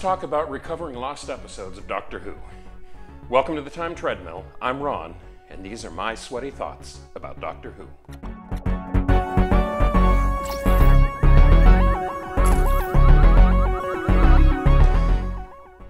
talk about recovering lost episodes of Doctor Who. Welcome to the Time Treadmill. I'm Ron, and these are my sweaty thoughts about Doctor Who.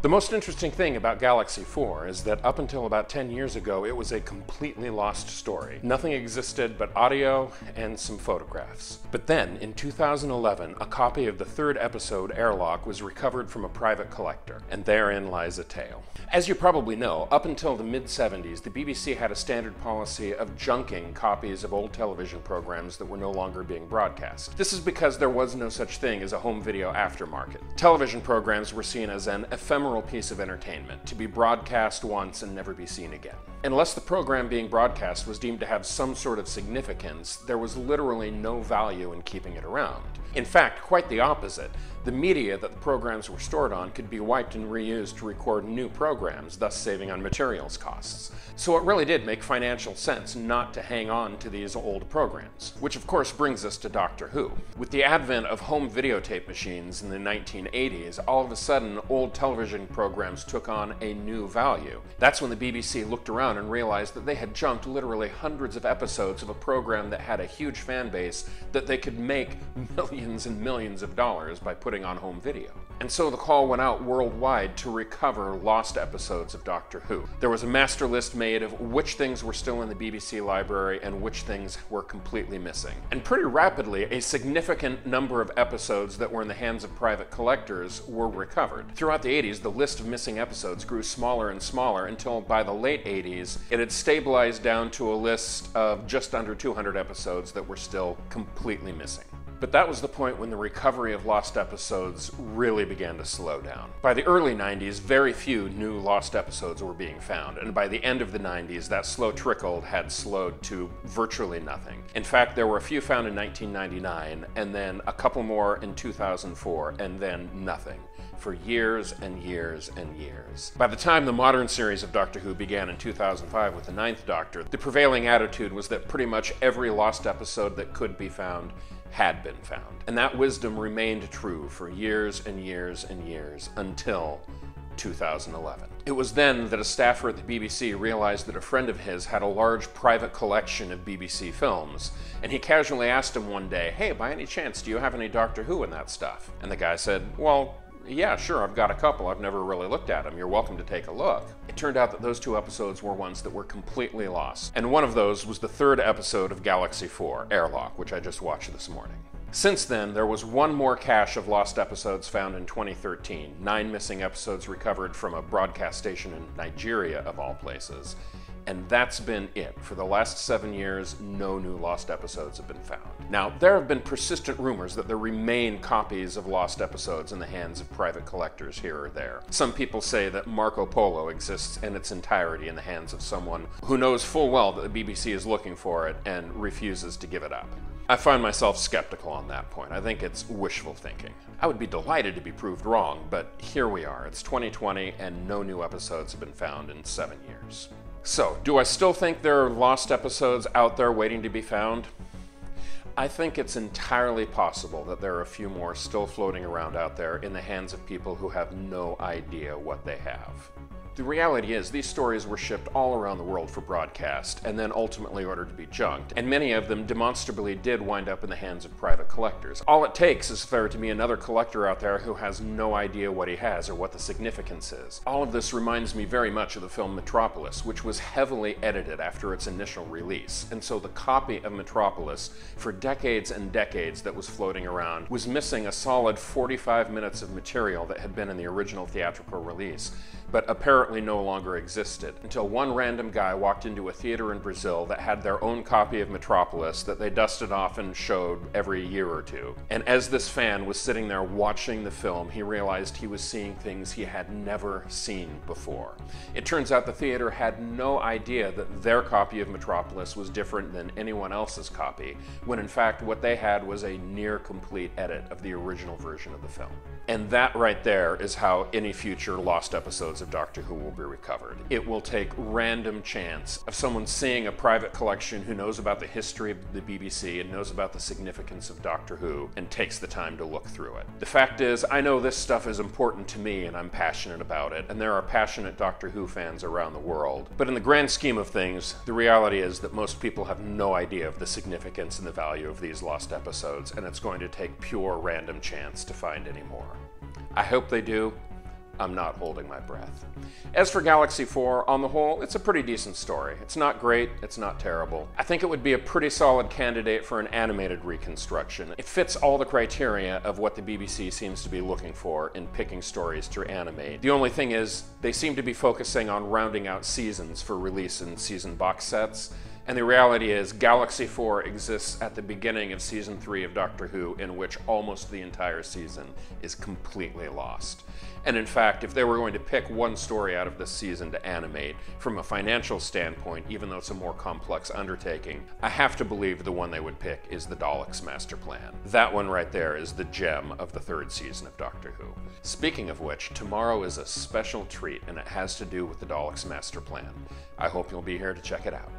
The most interesting thing about Galaxy 4 is that up until about 10 years ago, it was a completely lost story. Nothing existed but audio and some photographs. But then, in 2011, a copy of the third episode, Airlock, was recovered from a private collector, and therein lies a tale. As you probably know, up until the mid-70s, the BBC had a standard policy of junking copies of old television programs that were no longer being broadcast. This is because there was no such thing as a home video aftermarket. Television programs were seen as an ephemeral piece of entertainment, to be broadcast once and never be seen again. Unless the program being broadcast was deemed to have some sort of significance, there was literally no value in keeping it around. In fact, quite the opposite. The media that the programs were stored on could be wiped and reused to record new programs, thus saving on materials costs. So it really did make financial sense not to hang on to these old programs. Which of course brings us to Doctor Who. With the advent of home videotape machines in the 1980s, all of a sudden old television programs took on a new value. That's when the BBC looked around and realized that they had junked literally hundreds of episodes of a program that had a huge fan base that they could make millions and millions of dollars by putting on home video. And so the call went out worldwide to recover lost episodes of Doctor Who. There was a master list made of which things were still in the BBC library and which things were completely missing. And pretty rapidly, a significant number of episodes that were in the hands of private collectors were recovered. Throughout the 80s, the list of missing episodes grew smaller and smaller until by the late 80s, it had stabilized down to a list of just under 200 episodes that were still completely missing. But that was the point when the recovery of lost episodes really began to slow down. By the early 90s, very few new lost episodes were being found, and by the end of the 90s, that slow trickle had slowed to virtually nothing. In fact, there were a few found in 1999, and then a couple more in 2004, and then nothing. For years and years and years. By the time the modern series of Doctor Who began in 2005 with the Ninth Doctor, the prevailing attitude was that pretty much every lost episode that could be found had been found. And that wisdom remained true for years and years and years until 2011. It was then that a staffer at the BBC realized that a friend of his had a large private collection of BBC films, and he casually asked him one day, "Hey, by any chance, do you have any Doctor Who in that stuff?" And the guy said, "Well, yeah, sure, I've got a couple. I've never really looked at them. You're welcome to take a look." It turned out that those two episodes were ones that were completely lost. And one of those was the third episode of Galaxy 4, Airlock, which I just watched this morning. Since then, there was one more cache of lost episodes found in 2013, 9 missing episodes recovered from a broadcast station in Nigeria, of all places. And that's been it. For the last 7 years, no new lost episodes have been found. Now, there have been persistent rumors that there remain copies of lost episodes in the hands of private collectors here or there. Some people say that Marco Polo exists in its entirety in the hands of someone who knows full well that the BBC is looking for it and refuses to give it up. I find myself skeptical on that point. I think it's wishful thinking. I would be delighted to be proved wrong, but here we are. It's 2020 and no new episodes have been found in 7 years. So, do I still think there are lost episodes out there waiting to be found? I think it's entirely possible that there are a few more still floating around out there in the hands of people who have no idea what they have. The reality is, these stories were shipped all around the world for broadcast, and then ultimately ordered to be junked, and many of them demonstrably did wind up in the hands of private collectors. All it takes is for there to be another collector out there who has no idea what he has or what the significance is. All of this reminds me very much of the film Metropolis, which was heavily edited after its initial release, and so the copy of Metropolis, for decades and decades that was floating around, was missing a solid 45 minutes of material that had been in the original theatrical release, but apparently no longer existed, until one random guy walked into a theater in Brazil that had their own copy of Metropolis that they dusted off and showed every year or two. And as this fan was sitting there watching the film, he realized he was seeing things he had never seen before. It turns out the theater had no idea that their copy of Metropolis was different than anyone else's copy, when in fact what they had was a near complete edit of the original version of the film. And that right there is how any future lost episodes of Doctor Who Who will be recovered. It will take random chance of someone seeing a private collection who knows about the history of the BBC and knows about the significance of Doctor Who and takes the time to look through it. The fact is, I know this stuff is important to me and I'm passionate about it, and there are passionate Doctor Who fans around the world. But in the grand scheme of things, the reality is that most people have no idea of the significance and the value of these lost episodes, and it's going to take pure random chance to find any more. I hope they do. I'm not holding my breath. As for Galaxy 4, on the whole, it's a pretty decent story. It's not great, it's not terrible. I think it would be a pretty solid candidate for an animated reconstruction. It fits all the criteria of what the BBC seems to be looking for in picking stories to animate. The only thing is, they seem to be focusing on rounding out seasons for release in season box sets. And the reality is, Galaxy 4 exists at the beginning of Season 3 of Doctor Who, in which almost the entire season is completely lost. And in fact, if they were going to pick one story out of this season to animate, from a financial standpoint, even though it's a more complex undertaking, I have to believe the one they would pick is the Daleks Master Plan. That one right there is the gem of the third season of Doctor Who. Speaking of which, tomorrow is a special treat, and it has to do with the Daleks Master Plan. I hope you'll be here to check it out.